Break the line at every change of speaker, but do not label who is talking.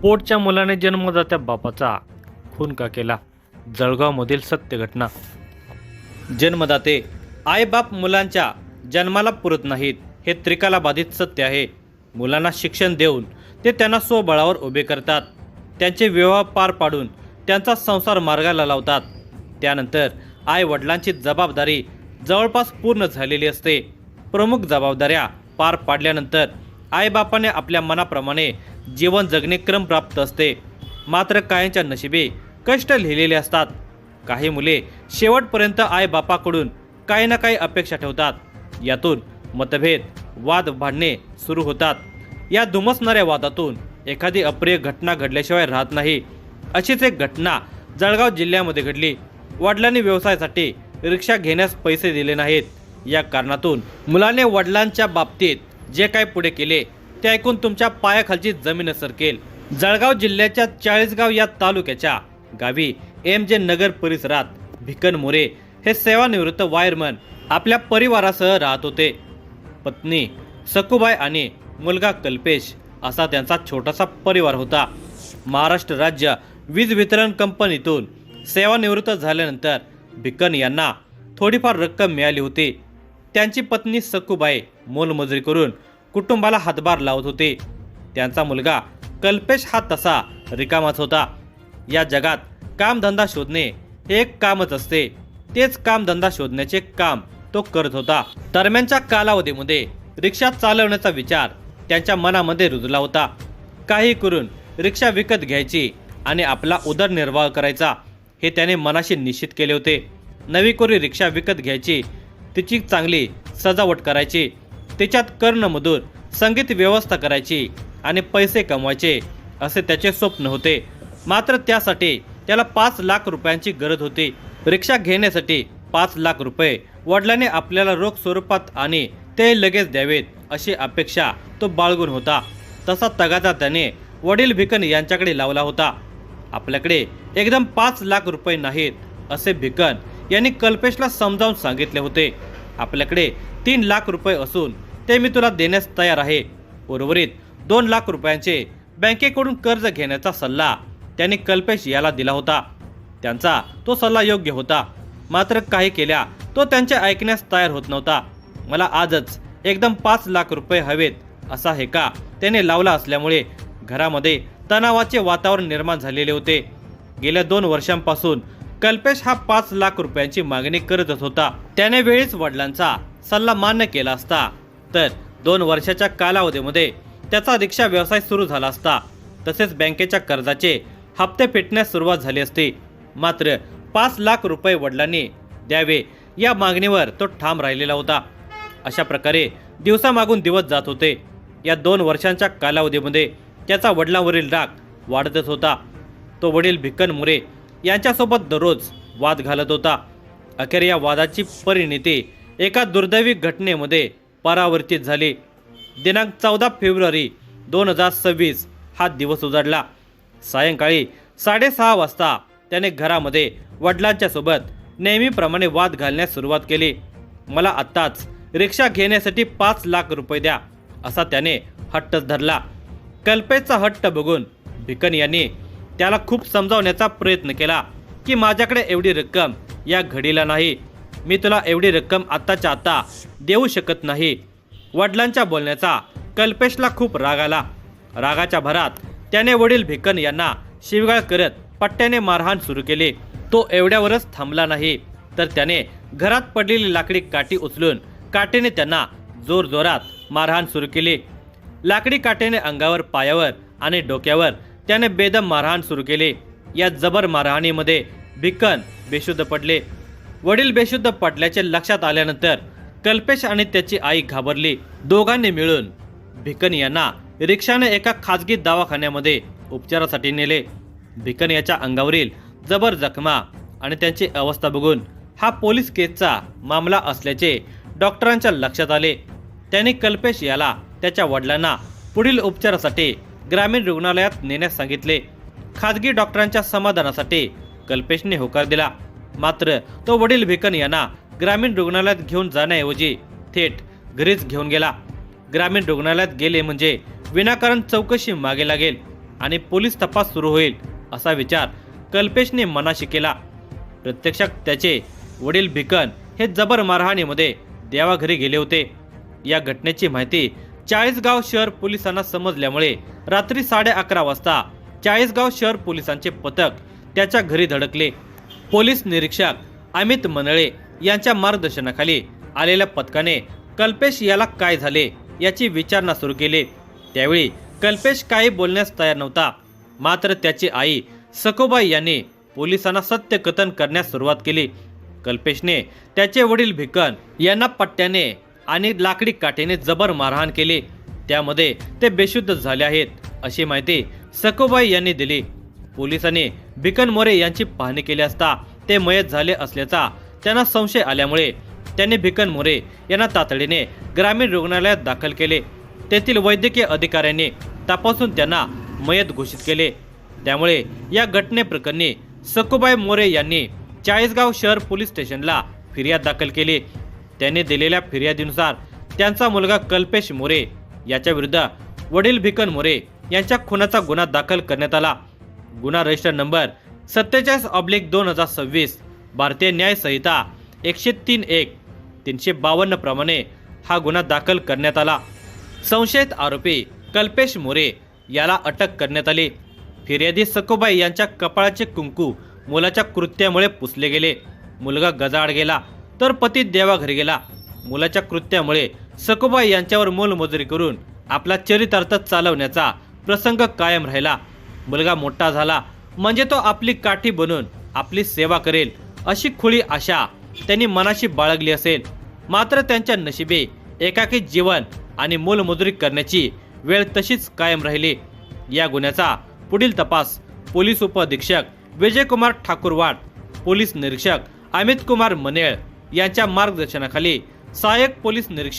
पोटच्या मुलाने जन्मदात्या बापाचा खून का केला? जळगावमधील सत्य घटना। जन्मदाते आईबाप मुलांच्या जन्माला पुरत नाहीत हे त्रिकालाबाधित सत्य आहे। मुलांना शिक्षण देऊन ते त्यांना स्वबळावर उभे करतात, त्यांचे विवाह पार पाडून त्यांचा संसार मार्गाला लावतात। त्यानंतर आई वडिलांची जबाबदारी जवळपास पूर्ण झालेली असते। प्रमुख जबाबदाऱ्या पार पाडल्यानंतर आईबापाने आपल्या मनाप्रमाणे जीवन जगणे क्रम प्राप्त असते। मात्र काहींच्या नशिबी कष्ट लिहिलेले असतात। काही मुले शेवटपर्यंत आईबापाकडून काही ना काही अपेक्षा ठेवतात। यातून मतभेद वाद भांडणे सुरू होतात। या धुमसणाऱ्या वादातून एखादी अप्रिय घटना घडल्याशिवाय राहत नाही। अशीच एक घटना जळगाव जिल्ह्यामध्ये घडली। वडिलांनी व्यवसायासाठी रिक्षा घेण्यास पैसे दिले नाहीत। या कारणातून मुलाने वडिलांच्या बाबतीत जे काही पुढे केले ते ऐकून तुमच्या पायाखालची जमीन सरकेल। जळगाव जिल्ह्याच्या चाळीसगाव या तालुक्याच्या गावी MJ नगर परिसरात भिकन मोरे हे सेवानिवृत्त वायरमन आपल्या परिवारासह राहत होते। पत्नी सकुबाई आणि मुलगा कल्पेश असा त्यांचा छोटासा परिवार होता। महाराष्ट्र राज्य वीज वितरण कंपनीतून सेवानिवृत्त झाल्यानंतर भिकन यांना थोडीफार रक्कम मिळाली होती। त्यांची पत्नी सकुबाई मोलमजुरी करून कुटुंबाला हातभार लावत होते। त्यांचा मुलगा कल्पेश हा तसा रिकामाच होता। या जगात कामधंदा शोधणे हे एक कामच असते। तेच कामधंदा शोधण्याचे काम तो करत होता। दरम्यानच्या कालावधीमध्ये रिक्षा चालवण्याचा विचार त्यांच्या मनामध्ये रुजला होता। काही करून रिक्षा विकत घ्यायची आणि आपला उदरनिर्वाह करायचा हे त्याने मनाशी निश्चित केले होते। नवी कोरी रिक्षा विकत घ्यायची, तिची चांगली सजावट करायची, तिच्यात कर्णमधुर संगीत व्यवस्था करायची आणि पैसे कमवायचे असे त्याचे स्वप्न होते। मात्र त्यासाठी त्याला 5 लाख रुपयांची गरज होती। रिक्षा घेण्यासाठी 5 लाख रुपये वडिलांनी आपल्याला रोख स्वरूपात आणि ते लगेच द्यावेत अशी अपेक्षा तो बाळगून होता। तसा तगादा त्याने वडील भिकन यांच्याकडे लावला होता। आपल्याकडे एकदम 5 लाख रुपये नाहीत असे भिकन यांनी कल्पेशला समजावून सांगितले होते। आपल्याकडे 3 लाख रुपये असून ते मी तुला देण्यास तयार आहे। उर्वरित 2 लाख रुपयांचे बँकेकडून कर्ज घेण्याचा सल्ला त्यांनी कल्पेश याला दिला होता। त्यांचा तो सल्ला योग्य होता। मात्र काही केल्या तो त्यांचे ऐकण्यास तयार होत नव्हता। मला आजच एकदम 5 लाख रुपये हवेत असा हेका त्याने लावला असल्यामुळे घरामध्ये तणावाचे वातावरण निर्माण झालेले होते। गेल्या 2 वर्षांपासून कल्पेश हा 5 लाख रुपयांची मागणी करतच होता। त्याने वेळीच वडिलांचा सल्ला मान्य केला असता तर 2 वर्षाच्या कालावधीमध्ये त्याचा रिक्षा व्यवसाय सुरू झाला असता। तसेच बँकेच्या कर्जाचे हप्ते फेडण्यास सुरुवात झाली असती। मात्र 5 लाख रुपये वडिलांनी द्यावे या मागणीवर तो ठाम राहिलेला होता। अशा प्रकारे दिवसामागून दिवस जात होते। या 2 वर्षांच्या कालावधीमध्ये त्याचा वडिलांवरील राग वाढतच होता। तो वडील भिकन मोरे यांच्यासोबत दररोज वाद घालत होता। अखेर या वादाची परिणिती एका दुर्दैवी घटनेमध्ये परावर्तित झाली। दिनांक 14 फेब्रुवारी 2026 हा दिवस उजाडला। सायंकाळी 6:30 वाजता त्याने घरामध्ये वडिलांच्या सोबत नेहमीप्रमाणे वाद घालण्यास सुरुवात केली। मला आत्ताच रिक्षा घेण्यासाठी 5 लाख रुपये द्या असा त्याने हट्टच धरला। कल्पेशचा हट्ट बघून भिकन यांनी त्याला खूप समजावण्याचा प्रयत्न केला की माझ्याकडे एवढी रक्कम या घडीला नाही, मी तुला एवढी रक्कम आत्ताच्या आत्ता देऊ शकत नाही। वडिलांच्या बोलण्याचा कल्पेशला खूप राग आला। रागाच्या भरात त्याने वडील भिकन यांना शिवीगाळ करत पट्ट्याने मारहाण सुरू केली। तो एवढ्यावरच थांबला नाही तर त्याने घरात पडलेली लाकडी काठी उचलून काठीने त्यांना जोरजोरात मारहाण सुरू केली। लाकडी काठीने अंगावर, पायावर आणि डोक्यावर त्याने बेदम मारहाण सुरू केली। या जबर मारहाणीमध्ये भिकन बेशुद्ध पडले। वडील बेशुद्ध पडल्याचे लक्षात आल्यानंतर कल्पेश आणि त्याची आई घाबरली। दोघांनी मिळून भिकन यांना रिक्षाने एका खाजगी दवाखान्यामध्ये उपचारासाठी नेले। भिकन याच्या अंगावरील जबर जखमा आणि त्यांची अवस्था बघून हा पोलीस केसचा मामला असल्याचे डॉक्टरांच्या लक्षात आले। त्यांनी कल्पेश याला त्याच्या वडिलांना पुढील उपचारासाठी ग्रामीण रुग्णालयात नेण्यास सांगितले। खाजगी डॉक्टरांच्या समाधानासाठी कल्पेशने होकार दिला। मात्र तो वडील भिकन यांना ग्रामीण रुग्णालयात घेऊन जाण्याऐवजी थेट घरीच घेऊन गेला। ग्रामीण रुग्णालयात गेले म्हणजे विनाकारण चौकशी मागे लागेल आणि पोलीस तपास सुरू होईल असा विचार कल्पेशने मनाशी केला. प्रत्यक्षात त्याचे वडील भिकन हे जबर मारहाणीमध्ये देवाघरी गेले होते. या घटनेची माहिती चाळीसगाव शहर पोलिसांना समजल्यामुळे रात्री 11:30 वाजता चाळीसगाव शहर पोलिसांचे पथक त्याच्या घरी धडकले. पोलीस निरीक्षक अमित मनळे यांच्या मार्गदर्शनाखाली आलेल्या पथकाने कल्पेश याला काय झाले याची विचारणा सुरू केली. त्यावेळी कल्पेश काही बोलण्यास तयार नव्हता. मात्र त्याची आई सखोबाई यांनी पोलिसांना सत्य कथन करण्यास सुरुवात केली. कल्पेशने त्याचे वडील भिकन यांना पट्ट्याने आणि लाकडी काठीने जबर मारहाण केली. त्यामध्ये ते बेशुद्ध झाले आहेत अशी माहिती सखोबाई यांनी दिली. पोलिसांनी भिकन मोरे यांची पाहणी केली असता ते मयत झाले असल्याचा त्यांना संशय आल्यामुळे त्यांनी भिकन मोरे यांना तातडीने ग्रामीण रुग्णालयात दाखल केले. तेथील वैद्यकीय अधिकाऱ्यांनी तपासून त्यांना मयत घोषित केले. त्यामुळे या घटनेप्रकरणी सखोबाई मोरे यांनी चाळीसगाव शहर पोलीस स्टेशनला फिर्याद दाखल केली. त्यांनी दिलेल्या फिर्यादीनुसार त्यांचा मुलगा कल्पेश मोरे याच्या विरुद्ध वडील भिकन मोरे यांच्या खुनाचा गुन्हा दाखल करण्यात आला. गुन्हा रजिस्टर नंबर 47/2026 भारतीय न्याय संहिता 103(1) 352 प्रमाणे हा गुन्हा दाखल करण्यात आला. संशयित आरोपी कल्पेश मोरे याला अटक करण्यात आली. फिर्यादी सखोबाई यांच्या कपाळाचे कुंकू मुलाच्या कृत्यामुळे पुसले गेले. मुलगा गजाआड गेला तर पती देवाघरी गेला. मुलाच्या कृत्यामुळे सखोबाई यांच्यावर मोलमजुरी करून आपला चरितार्थ चालवण्याचा प्रसंग कायम राहिला. मुलगा मोठा झाला म्हणजे तो आपली काठी बनून आपली सेवा करेल अशी खुली आशा त्यांनी मनाशी बाळगली असेल. मात्र त्यांच्या नशिबी एकाकी जीवन आणि मोलमजुरी करण्याची वेळ तशीच कायम राहिली. या गुन्ह्याचा पुढील तपास पोलीस उपअधीक्षक विजयकुमार ठाकूरवाड, पोलीस निरीक्षक अमित कुमार मनेळ यांच्या मार्गदर्शनाखाली सहाय्यक पोलीस निरीक्षक